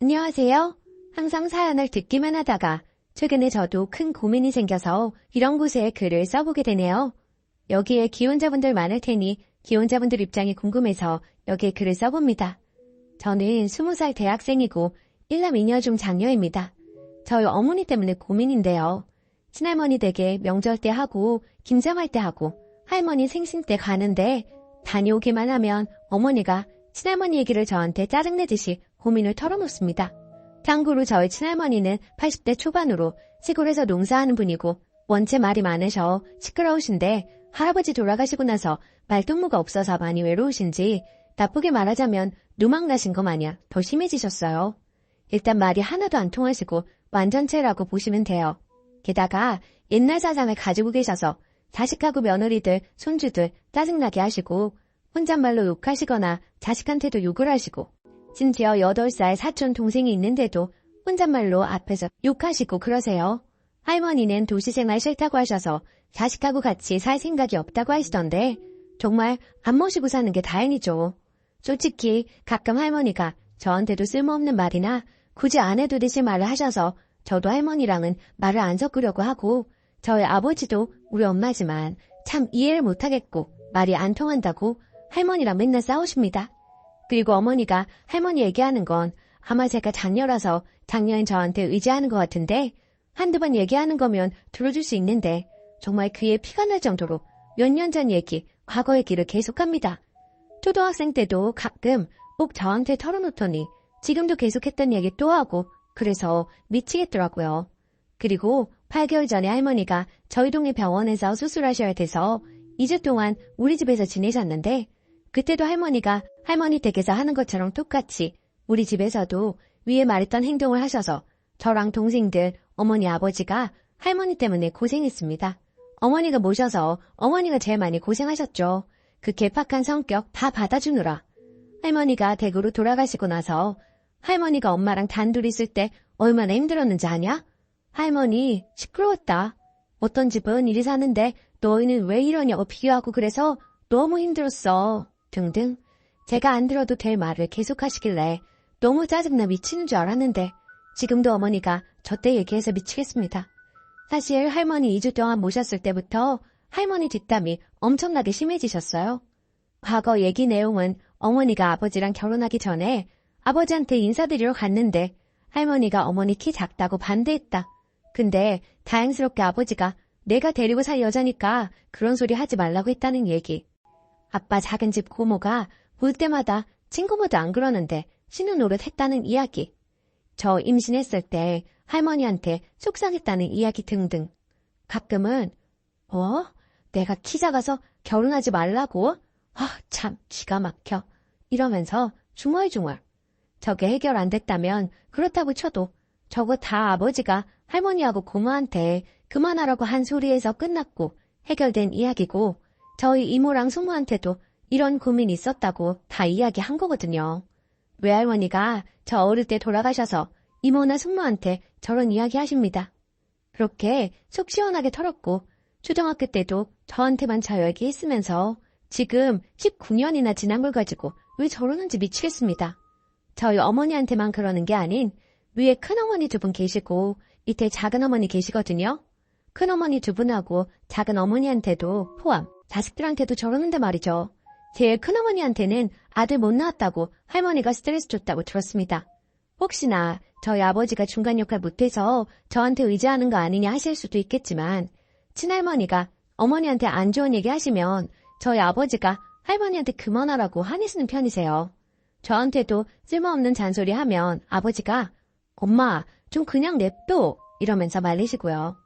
안녕하세요. 항상 사연을 듣기만 하다가 최근에 저도 큰 고민이 생겨서 이런 곳에 글을 써보게 되네요. 여기에 기혼자분들 많을 테니 기혼자분들 입장이 궁금해서 여기에 글을 써봅니다. 저는 20살 대학생이고 1남 2녀 중 장녀입니다. 저희 어머니 때문에 고민인데요. 친할머니 댁에 명절 때 하고 김장할 때 하고 할머니 생신 때 가는데 다녀오기만 하면 어머니가 친할머니 얘기를 저한테 짜증내듯이 고민을 털어놓습니다. 참고로 저희 친할머니는 80대 초반으로 시골에서 농사하는 분이고 원체 말이 많으셔 시끄러우신데 할아버지 돌아가시고 나서 말동무가 없어서 많이 외로우신지 나쁘게 말하자면 누망나신 거 마냥 더 심해지셨어요. 일단 말이 하나도 안 통하시고 완전체라고 보시면 돼요. 게다가 옛날 사상을 가지고 계셔서 자식하고 며느리들, 손주들 짜증나게 하시고 혼잣말로 욕하시거나 자식한테도 욕을 하시고 심지어 8살 사촌 동생이 있는데도 혼잣말로 앞에서 욕하시고 그러세요. 할머니는 도시생활 싫다고 하셔서 자식하고 같이 살 생각이 없다고 하시던데 정말 안 모시고 사는 게 다행이죠. 솔직히 가끔 할머니가 저한테도 쓸모없는 말이나 굳이 안 해도 되실 말을 하셔서 저도 할머니랑은 말을 안 섞으려고 하고 저희 아버지도 우리 엄마지만 참 이해를 못하겠고 말이 안 통한다고 할머니랑 맨날 싸우십니다. 그리고 어머니가 할머니 얘기하는 건 아마 제가 장녀라서 장녀인 저한테 의지하는 것 같은데 한두 번 얘기하는 거면 들어줄 수 있는데 정말 귀에 피가 날 정도로 몇 년 전 얘기, 과거 얘기를 계속합니다. 초등학생 때도 가끔 꼭 저한테 털어놓더니 지금도 계속했던 얘기 또 하고 그래서 미치겠더라고요. 그리고 8개월 전에 할머니가 저희 동네 병원에서 수술하셔야 돼서 2주 동안 우리 집에서 지내셨는데 그때도 할머니가 할머니 댁에서 하는 것처럼 똑같이 우리 집에서도 위에 말했던 행동을 하셔서 저랑 동생들, 어머니 아버지가 할머니 때문에 고생했습니다. 어머니가 모셔서 어머니가 제일 많이 고생하셨죠. 그 개팍한 성격 다 받아주느라. 할머니가 댁으로 돌아가시고 나서 할머니가 엄마랑 단둘이 있을 때 얼마나 힘들었는지 아냐? 할머니 시끄러웠다. 어떤 집은 이리 사는데 너희는 왜 이러냐고 비교하고 그래서 너무 힘들었어. 등등. 제가 안 들어도 될 말을 계속하시길래 너무 짜증나 미치는 줄 알았는데 지금도 어머니가 저 때 얘기해서 미치겠습니다. 사실 할머니 2주 동안 모셨을 때부터 할머니 뒷담이 엄청나게 심해지셨어요. 과거 얘기 내용은 어머니가 아버지랑 결혼하기 전에 아버지한테 인사드리러 갔는데 할머니가 어머니 키 작다고 반대했다. 근데 다행스럽게 아버지가 내가 데리고 살 여자니까 그런 소리 하지 말라고 했다는 얘기. 아빠 작은 집 고모가 볼 때마다 친구보다 안 그러는데 신은 노릇 했다는 이야기. 저 임신했을 때 할머니한테 속상했다는 이야기 등등. 가끔은 내가 키 작아서 결혼하지 말라고? 참 기가 막혀. 이러면서 중얼중얼. 저게 해결 안 됐다면 그렇다고 쳐도 저거 다 아버지가 할머니하고 고모한테 그만하라고 한 소리에서 끝났고 해결된 이야기고 저희 이모랑 숙모한테도 이런 고민이 있었다고 다 이야기한 거거든요. 외할머니가 저 어릴 때 돌아가셔서 이모나 숙모한테 저런 이야기 하십니다. 그렇게 속 시원하게 털었고 초등학교 때도 저한테만 저 얘기했으면서 지금 19년이나 지난 걸 가지고 왜 저러는지 미치겠습니다. 저희 어머니한테만 그러는 게 아닌 위에 큰어머니 2분 계시고 밑에 작은어머니 계시거든요. 큰어머니 2분하고 작은어머니한테도 포함 자식들한테도 저러는데 말이죠. 제일 큰어머니한테는 아들 못 낳았다고 할머니가 스트레스 줬다고 들었습니다. 혹시나 저희 아버지가 중간 역할 못해서 저한테 의지하는 거 아니냐 하실 수도 있겠지만 친할머니가 어머니한테 안 좋은 얘기 하시면 저희 아버지가 할머니한테 그만하라고 화내시는 편이세요. 저한테도 쓸모없는 잔소리 하면 아버지가 엄마 좀 그냥 냅둬 이러면서 말리시고요.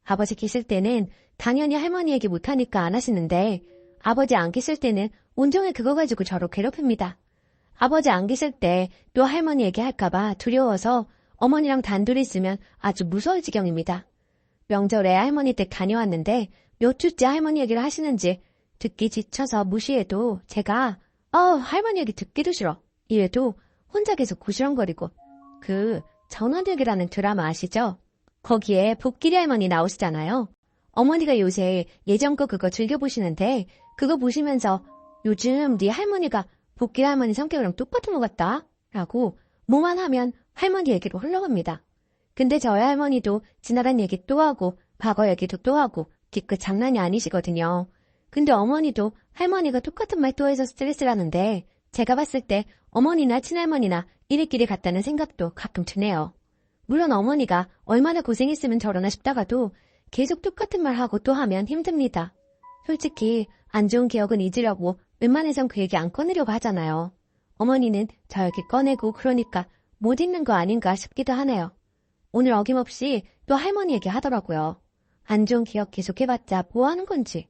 아버지 계실 때는 당연히 할머니 얘기 못하니까 안 하시는데 아버지 안 계실 때는 온종일 그거 가지고 저를 괴롭힙니다. 아버지 안 계실 때 또 할머니 얘기할까봐 두려워서 어머니랑 단둘이 있으면 아주 무서울 지경입니다. 명절에 할머니 댁 다녀왔는데 몇 주째 할머니 얘기를 하시는지 듣기 지쳐서 무시해도 제가 할머니 얘기 듣기도 싫어 이래도 혼자 계속 구시렁거리고 그 전원일기라는 드라마 아시죠? 거기에 복길이 할머니 나오시잖아요. 어머니가 요새 예전 거 그거 즐겨보시는데 그거 보시면서 요즘 네 할머니가 복길 할머니 성격이랑 똑같은 것 같다 라고 뭐만 하면 할머니 얘기로 흘러갑니다. 근데 저희 할머니도 지나간 얘기 또 하고 과거 얘기도 또 하고 뒤끝 장난이 아니시거든요. 근데 어머니도 할머니가 똑같은 말 또 해서 스트레스라는데 제가 봤을 때 어머니나 친할머니나 이리끼리 같다는 생각도 가끔 드네요. 물론 어머니가 얼마나 고생했으면 저러나 싶다가도 계속 똑같은 말 하고 또 하면 힘듭니다. 솔직히 안 좋은 기억은 잊으려고 웬만해선 그 얘기 안 꺼내려고 하잖아요. 어머니는 저 얘기 꺼내고 그러니까 못 잊는 거 아닌가 싶기도 하네요. 오늘 어김없이 또 할머니 얘기 하더라고요. 안 좋은 기억 계속 해봤자 뭐 하는 건지.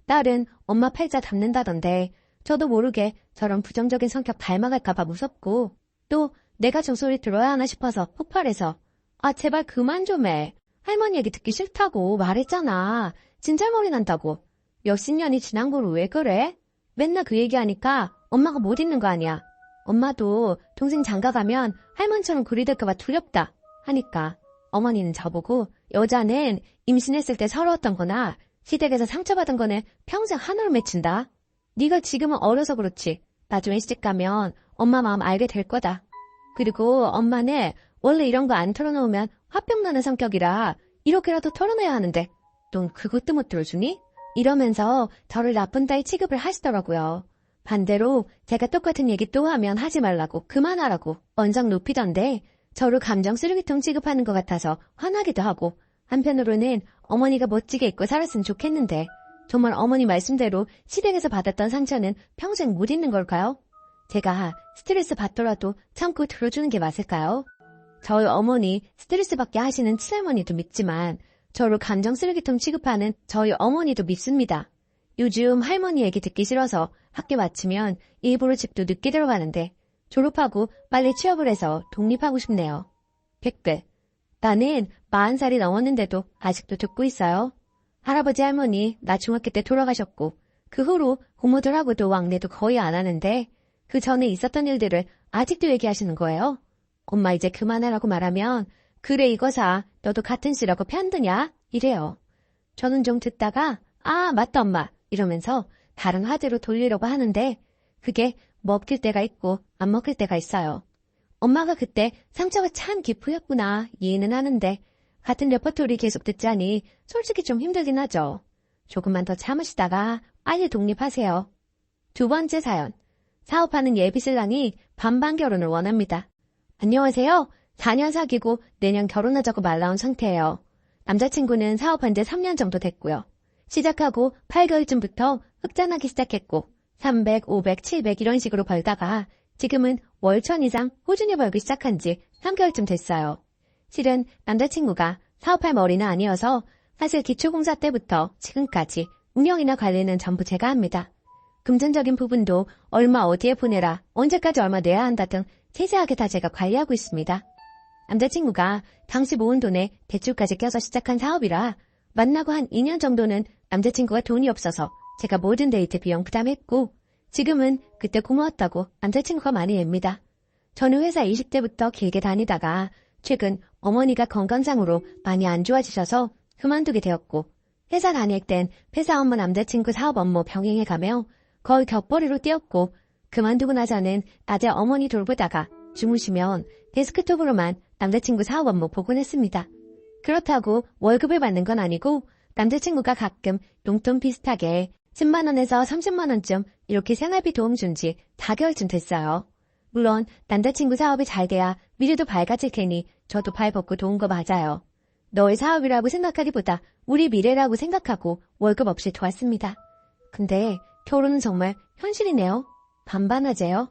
딸은 엄마 팔자 잡는다던데 저도 모르게 저런 부정적인 성격 닮아갈까봐 무섭고 또 내가 저 소리 들어야 하나 싶어서 폭발해서 아 제발 그만 좀 해. 할머니 얘기 듣기 싫다고 말했잖아. 진찰머리 난다고. 몇십 년이 지난 거로 왜 그래? 맨날 그 얘기하니까 엄마가 못 잊는 거 아니야. 엄마도 동생 장가가면 할머니처럼 그리 될까봐 두렵다 하니까 어머니는 저보고 여자는 임신했을 때 서러웠던 거나 시댁에서 상처받은 거는 평생 하나로 맺힌다. 네가 지금은 어려서 그렇지. 나중에 시집가면 엄마 마음 알게 될 거다. 그리고 엄마는 원래 이런 거 안 털어놓으면 화병 나는 성격이라 이렇게라도 털어내야 하는데 넌 그것도 못 들어주니? 이러면서 저를 나쁜 딸 취급을 하시더라고요. 반대로 제가 똑같은 얘기 또 하면 하지 말라고 그만하라고 언성 높이던데 저를 감정 쓰레기통 취급하는 것 같아서 화나기도 하고 한편으로는 어머니가 멋지게 입고 살았으면 좋겠는데 정말 어머니 말씀대로 시댁에서 받았던 상처는 평생 못 잊는 걸까요? 제가 스트레스 받더라도 참고 들어주는 게 맞을까요? 저희 어머니 스트레스 받게 하시는 친할머니도 믿지만 저를 감정 쓰레기통 취급하는 저희 어머니도 믿습니다. 요즘 할머니 얘기 듣기 싫어서 학교 마치면 일부러 집도 늦게 들어가는데 졸업하고 빨리 취업을 해서 독립하고 싶네요. 댓글. 나는 40살이 넘었는데도 아직도 듣고 있어요. 할아버지 할머니 나 중학교 때 돌아가셨고 그 후로 고모들하고도 왕래도 거의 안 하는데 그 전에 있었던 일들을 아직도 얘기하시는 거예요. 엄마 이제 그만하라고 말하면 그래 이거 사 너도 같은 씨라고 편드냐? 이래요. 저는 좀 듣다가 아 맞다 엄마 이러면서 다른 화제로 돌리려고 하는데 그게 먹힐 때가 있고 안 먹힐 때가 있어요. 엄마가 그때 상처가 참 깊으였구나 이해는 하는데 같은 레퍼토리 계속 듣자니 솔직히 좀 힘들긴 하죠. 조금만 더 참으시다가 빨리 독립하세요. 두 번째 사연. 사업하는 예비신랑이 반반 결혼을 원합니다. 안녕하세요. 4년 사귀고 내년 결혼하자고 말 나온 상태예요. 남자친구는 사업한 지 3년 정도 됐고요. 시작하고 8개월쯤부터 흑자나기 시작했고 300, 500, 700 이런 식으로 벌다가 지금은 월 1000 이상 꾸준히 벌기 시작한 지 3개월쯤 됐어요. 실은 남자친구가 사업할 머리는 아니어서 사실 기초공사 때부터 지금까지 운영이나 관리는 전부 제가 합니다. 금전적인 부분도 얼마 어디에 보내라, 언제까지 얼마 내야 한다 등 세세하게 다 제가 관리하고 있습니다. 남자친구가 당시 모은 돈에 대출까지 껴서 시작한 사업이라 만나고 한 2년 정도는 남자친구가 돈이 없어서 제가 모든 데이트 비용 부담했고 지금은 그때 고마웠다고 남자친구가 많이 냅니다. 저는 회사 20대부터 길게 다니다가 최근 어머니가 건강상으로 많이 안 좋아지셔서 그만두게 되었고 회사 다닐 땐 회사 업무 남자친구 사업 업무 병행해가며 거의 격벌이로 뛰었고 그만두고 나서는 낮에 어머니 돌보다가 주무시면 데스크톱으로만 남자친구 사업 업무 보곤 했습니다. 그렇다고 월급을 받는 건 아니고 남자친구가 가끔 용돈 비슷하게 10만 원에서 30만 원쯤 이렇게 생활비 도움 준 지 4개월쯤 됐어요. 물론 남자친구 사업이 잘 돼야 미래도 밝아질 테니 저도 발 벗고 도운 거 맞아요. 너의 사업이라고 생각하기보다 우리 미래라고 생각하고 월급 없이 도왔습니다. 근데 결혼은 정말 현실이네요. 반반하재요.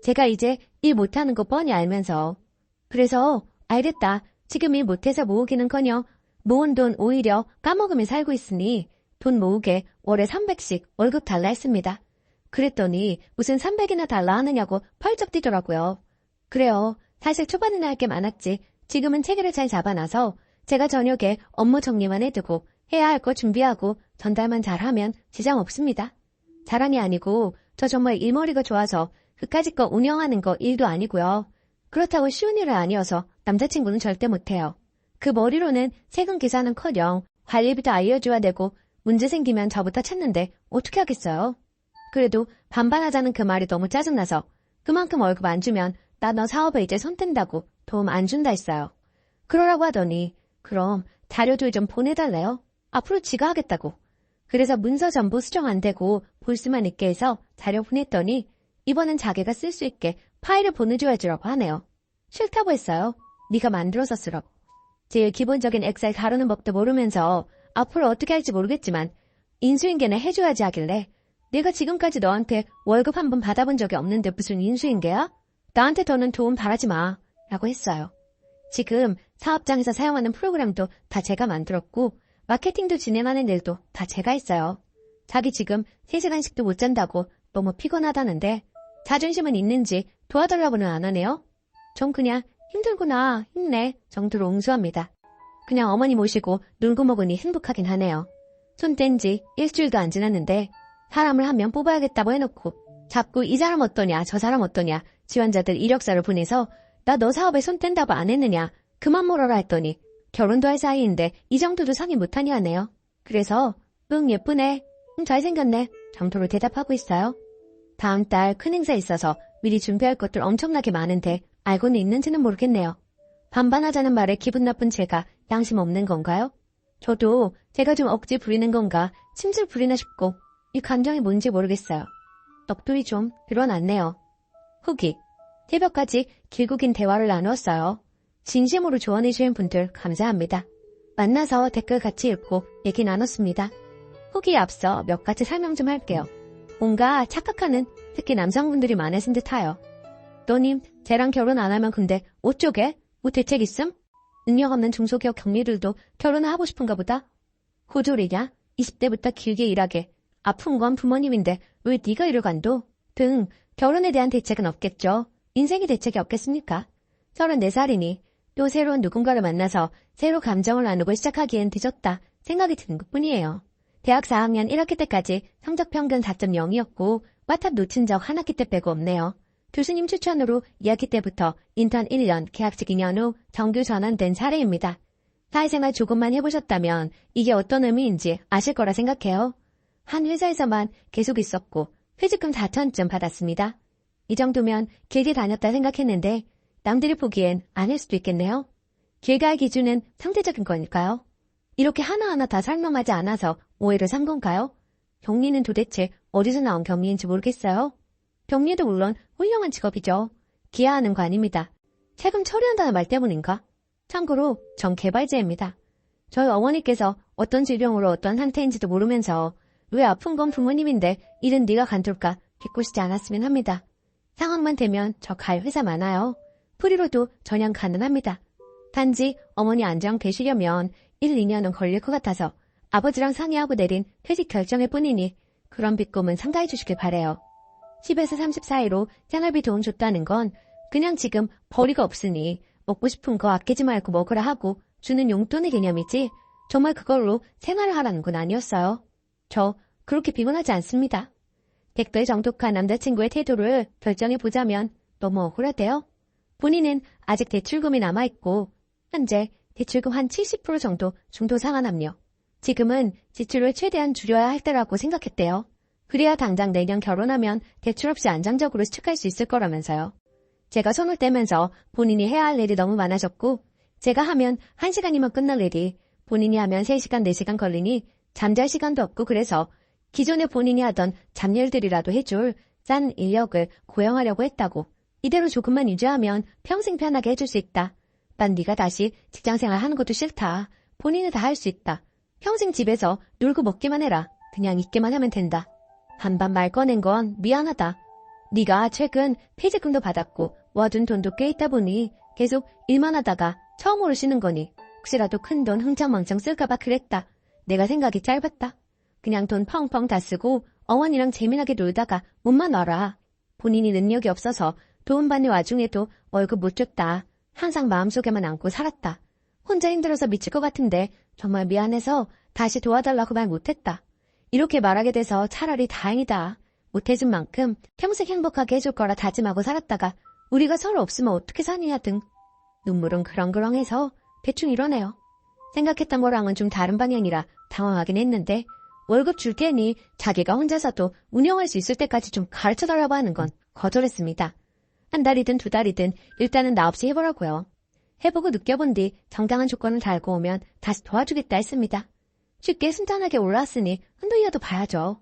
제가 이제 일 못하는 거 뻔히 알면서. 그래서 알겠다. 지금 일 못해서 모으기는커녕 모은 돈 오히려 까먹으며 살고 있으니 돈 모으게 월에 300씩 월급 달라 했습니다. 그랬더니 무슨 300이나 달라 하느냐고 펄쩍 뛰더라고요. 그래요. 사실 초반에는 할 게 많았지. 지금은 체계를 잘 잡아놔서 제가 저녁에 업무 정리만 해두고 해야 할 거 준비하고 전달만 잘하면 지장 없습니다. 자랑이 아니고 저 정말 일머리가 좋아서 그까짓 거 운영하는 거 일도 아니고요. 그렇다고 쉬운 일은 아니어서 남자친구는 절대 못해요. 그 머리로는 세금 계산은커녕 관리비도 알려줘야 되고 문제 생기면 저부터 찾는데 어떻게 하겠어요? 그래도 반반하자는 그 말이 너무 짜증나서 그만큼 월급 안 주면 나 너 사업에 이제 손 뗀다고 도움 안 준다 했어요. 그러라고 하더니 그럼 자료도 좀 보내달래요. 앞으로 지가 하겠다고. 그래서 문서 전부 수정 안 되고 볼 수만 있게 해서 자료 보냈더니 이번엔 자기가 쓸 수 있게 파일을 보내줘야지라고 하네요. 싫다고 했어요. 네가 만들어서 쓰라고. 제일 기본적인 엑셀 다루는 법도 모르면서 앞으로 어떻게 할지 모르겠지만 인수인계는 해줘야지 하길래 내가 지금까지 너한테 월급 한 번 받아본 적이 없는데 무슨 인수인계야? 나한테 더는 도움 바라지 마. 라고 했어요. 지금 사업장에서 사용하는 프로그램도 다 제가 만들었고 마케팅도 진행하는 일도 다 제가 했어요. 자기 지금 3시간씩도 못 잔다고 너무 피곤하다는데 자존심은 있는지 도와달라고는 안 하네요. 전 그냥 힘들구나, 힘내 정도로 옹수합니다. 그냥 어머니 모시고 놀고 먹으니 행복하긴 하네요. 손 뗀 지 일주일도 안 지났는데 사람을 한 명 뽑아야겠다고 해놓고 자꾸 이 사람 어떠냐 저 사람 어떠냐 지원자들 이력서를 보내서 나 너 사업에 손 뗀다고 안 했느냐 그만 물어라 했더니 결혼도 할 사이인데 이 정도도 상의 못하니 하네요. 그래서 응 예쁘네, 응 잘생겼네 정도로 대답하고 있어요. 다음 달 큰 행사 있어서 미리 준비할 것들 엄청나게 많은데 알고는 있는지는 모르겠네요. 반반하자는 말에 기분 나쁜 제가 양심 없는 건가요? 저도 제가 좀 억지 부리는 건가 침질 부리나 싶고 이 감정이 뭔지 모르겠어요. 넋두리 좀 드러났네요. 후기. 새벽까지 길고 긴 대화를 나누었어요. 진심으로 조언해주신 분들 감사합니다. 만나서 댓글 같이 읽고 얘기 나눴습니다. 후기에 앞서 몇 가지 설명 좀 할게요. 뭔가 착각하는 특히 남성분들이 많으신 듯하요. 너님 쟤랑 결혼 안 하면 근데 어쩌게? 뭐 대책 있음? 능력 없는 중소기업 경리들도 결혼을 하고 싶은가 보다? 호졸이냐? 20대부터 길게 일하게. 아픈 건 부모님인데 왜 네가 이를 간도? 등 결혼에 대한 대책은 없겠죠. 인생의 대책이 없겠습니까? 34살이니 또 새로운 누군가를 만나서 새로 감정을 나누고 시작하기엔 늦었다 생각이 드는 것뿐이에요. 대학 4학년 1학기 때까지 성적 평균 4.0이었고 와탑 놓친 적 한 학기 때 빼고 없네요. 교수님 추천으로 2학기 때부터 인턴 1년, 계약직 2년 후 정규 전환된 사례입니다. 사회생활 조금만 해보셨다면 이게 어떤 의미인지 아실 거라 생각해요. 한 회사에서만 계속 있었고 퇴직금 4천쯤 받았습니다. 이 정도면 길게 다녔다 생각했는데 남들이 보기엔 아닐 수도 있겠네요. 길가의 기준은 상대적인 거니까요. 이렇게 하나하나 다 설명하지 않아서 오해를 산 건가요? 경리는 도대체 어디서 나온 경리인지 모르겠어요. 경리도 물론 훌륭한 직업이죠. 기여하는 거 아닙니다. 세금 처리한다는 말 때문인가? 참고로 전 개발자입니다. 저희 어머니께서 어떤 질병으로 어떤 상태인지도 모르면서 왜 아픈 건 부모님인데 일은 네가 간둘까 비꼬시지 않았으면 합니다. 상황만 되면 저 갈 회사 많아요. 프리로도 전향 가능합니다. 단지 어머니 안정 되시려면 1, 2년은 걸릴 것 같아서 아버지랑 상의하고 내린 퇴직 결정일 뿐이니 그런 비꼼은 삼가해 주시길 바래요. 10에서 30 사이로 생활비 도움 줬다는 건 그냥 지금 벌이가 없으니 먹고 싶은 거 아끼지 말고 먹으라 하고 주는 용돈의 개념이지 정말 그걸로 생활을 하라는 건 아니었어요. 저 그렇게 피곤하지 않습니다. 댓글 정독한 남자친구의 태도를 결정해보자면 너무 억울하대요. 본인은 아직 대출금이 남아있고 현재 대출금 한 70% 정도 중도상환압류. 지금은 지출을 최대한 줄여야 할 때라고 생각했대요. 그래야 당장 내년 결혼하면 대출 없이 안정적으로 시작할 수 있을 거라면서요. 제가 손을 떼면서 본인이 해야 할 일이 너무 많아졌고 제가 하면 1시간이면 끝날 일이 본인이 하면 3시간, 4시간 걸리니 잠잘 시간도 없고 그래서 기존에 본인이 하던 잡일들이라도 해줄 싼 인력을 고용하려고 했다고. 이대로 조금만 유지하면 평생 편하게 해줄 수 있다. 난 네가 다시 직장생활 하는 것도 싫다. 본인이 다 할 수 있다. 평생 집에서 놀고 먹기만 해라. 그냥 있기만 하면 된다. 반반 말 꺼낸 건 미안하다. 네가 최근 퇴직금도 받았고 모아둔 돈도 꽤 있다 보니 계속 일만 하다가 처음으로 쉬는 거니 혹시라도 큰 돈 흥청망청 쓸까봐 그랬다. 내가 생각이 짧았다. 그냥 돈 펑펑 다 쓰고 어머니랑 재미나게 놀다가 몸만 와라. 본인이 능력이 없어서 도움받는 와중에도 월급 못 줬다. 항상 마음속에만 안고 살았다. 혼자 힘들어서 미칠 것 같은데 정말 미안해서 다시 도와달라고 말 못했다. 이렇게 말하게 돼서 차라리 다행이다. 못해준 만큼 평생 행복하게 해줄 거라 다짐하고 살았다가 우리가 서로 없으면 어떻게 사느냐 등 눈물은 그렁그렁해서 대충 이러네요. 생각했던 거랑은 좀 다른 방향이라 당황하긴 했는데 월급 줄 테니 자기가 혼자서도 운영할 수 있을 때까지 좀 가르쳐달라고 하는 건 거절했습니다. 한 달이든 두 달이든 일단은 나 없이 해보라고요. 해보고 느껴본 뒤 정당한 조건을 달고 오면 다시 도와주겠다 했습니다. 쉽게 순탄하게 올라왔으니 한동이라도 봐야죠.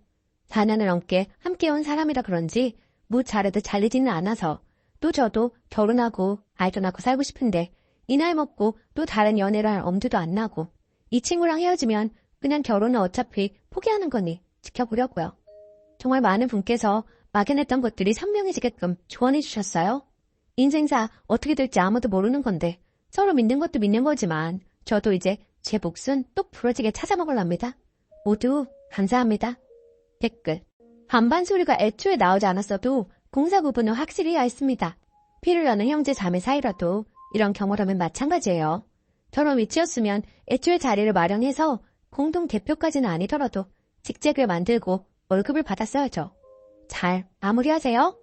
4년을 넘게 함께 온 사람이라 그런지 뭐 잘해도 잘리지는 않아서 또 저도 결혼하고 아이도 낳고 살고 싶은데 이 나이 먹고 또 다른 연애를 할 엄두도 안 나고 이 친구랑 헤어지면 그냥 결혼은 어차피 포기하는 거니 지켜보려고요. 정말 많은 분께서 막연했던 것들이 선명해지게끔 조언해 주셨어요. 인생사 어떻게 될지 아무도 모르는 건데 서로 믿는 것도 믿는 거지만 저도 이제 제 몫은 똑 부러지게 찾아먹으랍니다. 모두 감사합니다. 댓글. 반반 소리가 애초에 나오지 않았어도 공사 구분은 확실히 해야 했습니다. 피를 여는 형제 자매 사이라도 이런 경우라면 마찬가지예요. 저런 위치였으면 애초에 자리를 마련해서 공동 대표까지는 아니더라도 직책을 만들고 월급을 받았어야죠. 잘 마무리하세요.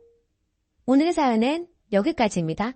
오늘의 사연은 여기까지입니다.